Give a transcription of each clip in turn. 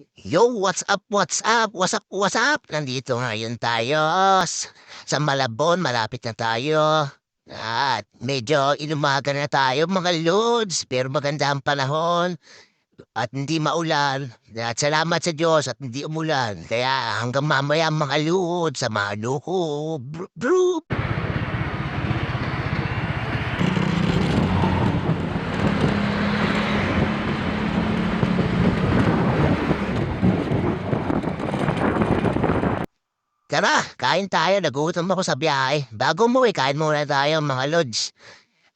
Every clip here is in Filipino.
Yo, what's up, what's up, what's up, what's up? Nandito ngayon tayo sa Malabon, malapit na tayo. At medyo inumaga na tayo mga lods, pero maganda ang panahon at hindi maulan. At salamat sa Diyos at hindi umulan. Kaya hanggang mamaya mga lods, samahan niyo ko. Bro. Tara, kain tayo. Nagutom ako sa biyahe. Bago umuwi, kain muna tayo mga lods.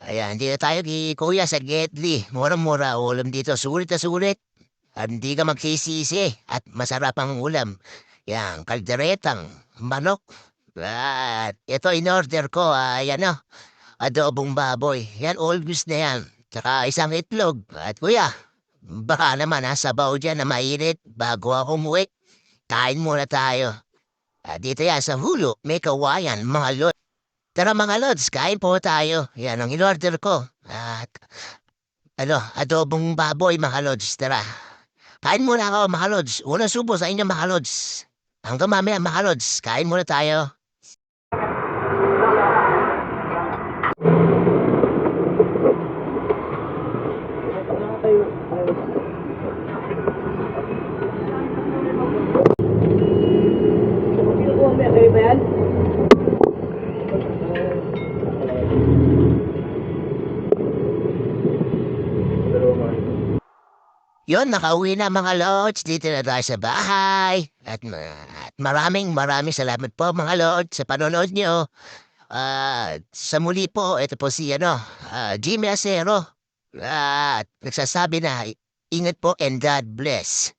Ayan, dito tayo kay Kuya sa Getly. Murang-mura ulam dito. Sulit na sulit. At hindi ka magsisisi. At masarap ang ulam. Yan, kalderetang, manok. At ito in-order ko. Ayan o, adobong baboy. Yan, always na yan. Tsaka isang itlog. At kuya, baka naman sabaw dyan na mainit bago ako umuwi. Kain muna tayo. Dito yan sa Hulu, may kawayan, mga lods. Tara mga lods, kain po tayo. Yan ang in-order ko. At adobong baboy mga lods, tara. Kain muna ako mga lods. Unang subo sa inyo mga lods. Hanggang mamaya mga lods, kain muna tayo. Yon, nakauwi na mga lods. Dito na tayo sa bahay. At maraming salamat po mga lods sa panonood nyo. Sa muli po, ito po si Jimmy Acero. At nagsasabi na, ingat po and God bless.